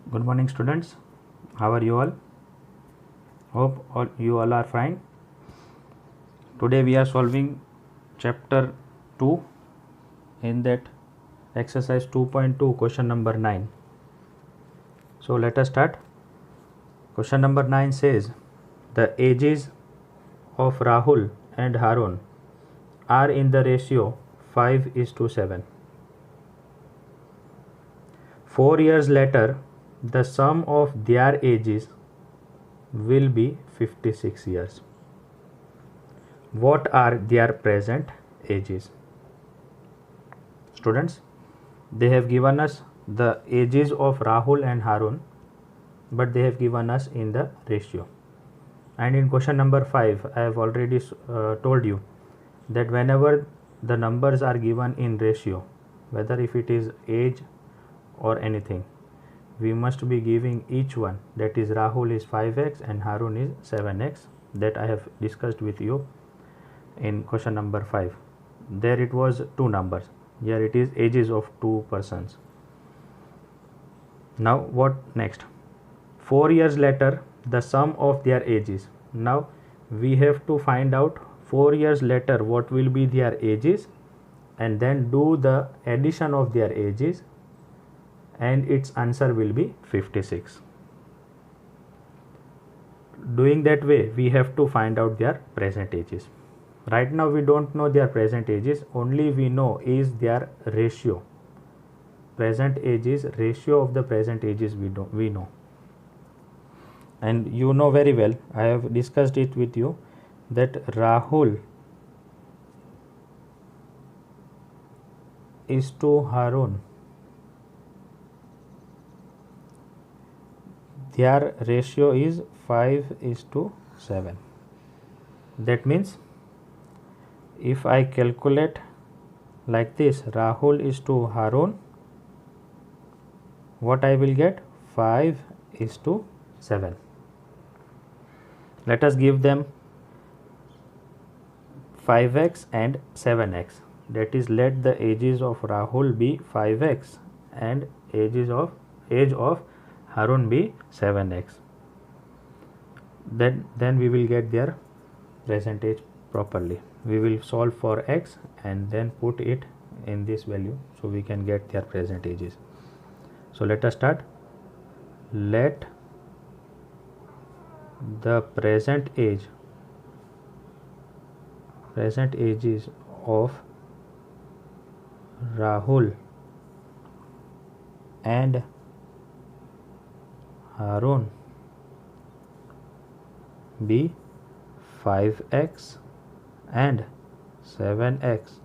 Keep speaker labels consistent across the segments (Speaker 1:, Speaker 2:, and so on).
Speaker 1: Good morning, students. How are you all? Hope you all are fine. Today we are solving chapter 2 in that exercise 2.2 question number 9. So let us start. Question number 9 says the ages of Rahul and Harun are in the ratio 5:7. 4 years later, the sum of their ages will be 56 years. What are their present ages? Students, they have given us the ages of Rahul and Harun, but they have given us in the ratio. And in question number 5, I have already told you that whenever the numbers are given in ratio, whether if it is age or anything, we must be giving each one, that is Rahul is 5x and Harun is 7x, that I have discussed with you in question number 5. There it was two numbers, here it is ages of two persons. Now what next? 4 years later, the sum of their ages. Now we have to find out 4 years later what will be their ages and then do the addition of their ages, and its answer will be 56. Doing that way, we have to find out their present ages. Right now we don't know their present ages, only we know is their ratio. Present ages, ratio of the present ages we know. And you know very well, I have discussed it with you, that Rahul is to Harun, their ratio is 5:7. That means if I calculate like this, Rahul is to Harun, what I will get? 5:7. Let us give them 5x and 7x. That is, let the ages of Rahul be 5x and age of Harun be 7x. Then we will get their present age properly. We will solve for x and then put it in this value, so we can get their present ages. So let us start. Let the present ages of Rahul and Harun be 5x and 7x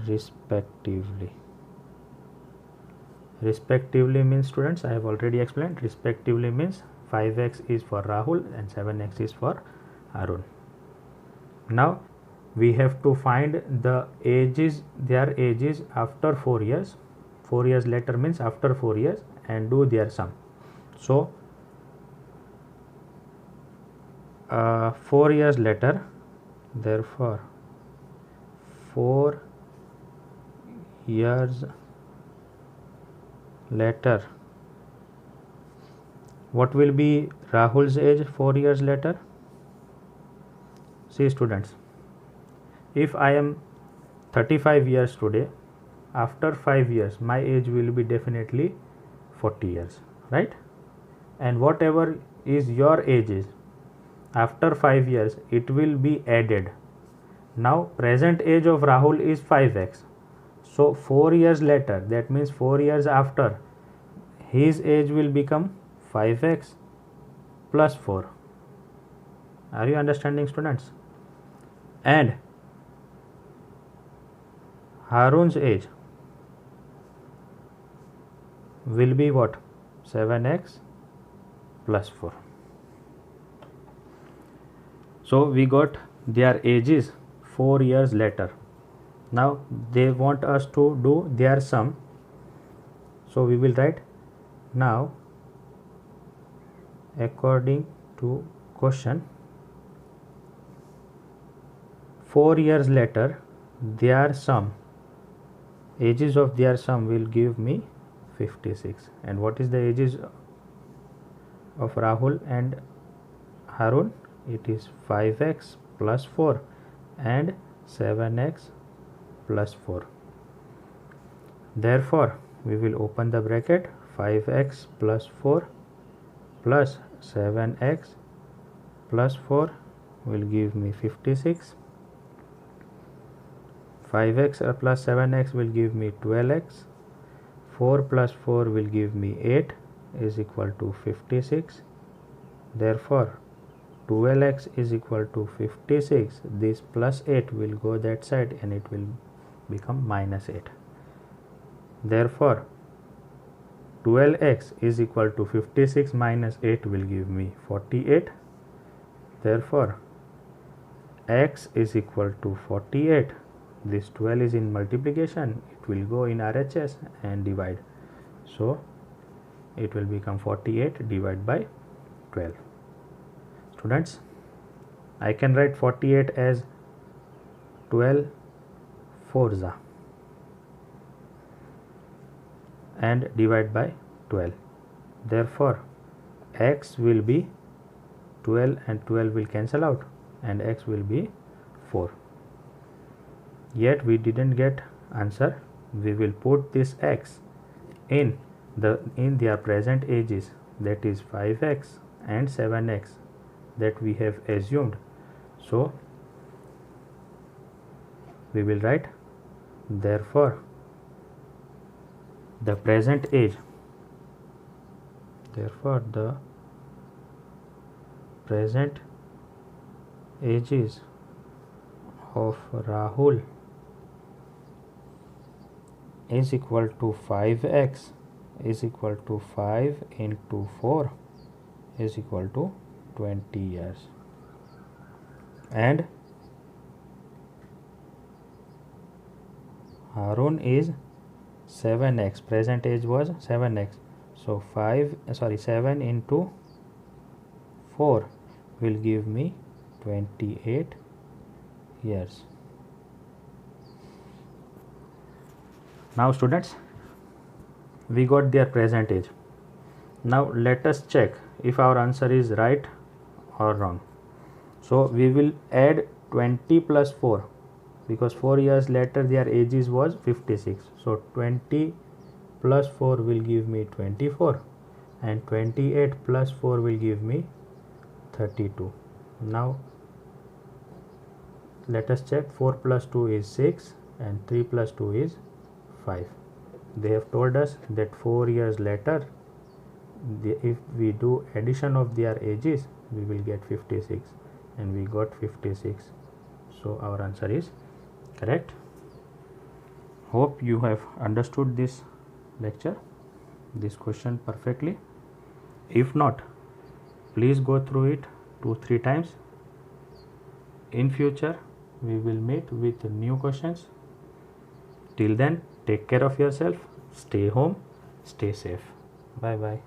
Speaker 1: respectively. Respectively means, students, I have already explained, respectively means 5x is for Rahul and 7x is for Harun. Now we have to find the ages, their ages after 4 years. 4 years later means after 4 years, and do their sum. So 4 years later, therefore 4 years later, what will be Rahul's age 4 years later? See students, if I am 35 years today, after 5 years my age will be definitely 40 years, right? And whatever is your ages after 5 years, it will be added. Now present age of Rahul is 5x, so 4 years later, that means 4 years after, his age will become 5x plus 4. Are you understanding, students? And Harun's age will be what? 7x plus 4. So we got their ages 4 years later. Now they want us to do their sum, so we will write, now according to question, 4 years later their sum, ages of their sum will give me 56. And what is the ages of Rahul and Harun? It is 5x plus 4 and 7x plus 4. Therefore, we will open the bracket. 5x plus 4 plus 7x plus 4 will give me 56. 5x plus 7x will give me 12x. 4 plus 4 will give me 8 is equal to 56. Therefore, 12x is equal to 56. This plus 8 will go that side and it will become minus 8. Therefore, 12x is equal to 56 minus 8 will give me 48. Therefore, x is equal to 48. This 12 is in multiplication, it will go in RHS and divide. So, it will become 48 divided by 12. Students, I can write 48 as 12 4s and divide by 12. Therefore, x will be 12 and 12 will cancel out and x will be 4. Yet we didn't get answer. We will put this x in their present ages, that is 5x and 7x that we have assumed. So we will write, therefore the present age, therefore the present ages of Rahul is equal to 5x is equal to 5 into 4 is equal to 20 years. And Harun is 7x, present age was 7x. So 7 into 4 will give me 28 years. Now students, we got their present age. Now let us check if our answer is right or wrong. So we will add 20 plus 4 because 4 years later their ages was 56. So 20 plus 4 will give me 24 and 28 plus 4 will give me 32. Now let us check. 4 plus 2 is 6 and 3 plus 2 is 5. They have told us that 4 years later, if we do addition of their ages, we will get 56 and we got 56. So our answer is correct. Hope you have understood this lecture, this question perfectly. If not, please go through it 2-3 times. In future, we will meet with new questions. Till then, take care of yourself, stay home, stay safe. Bye bye.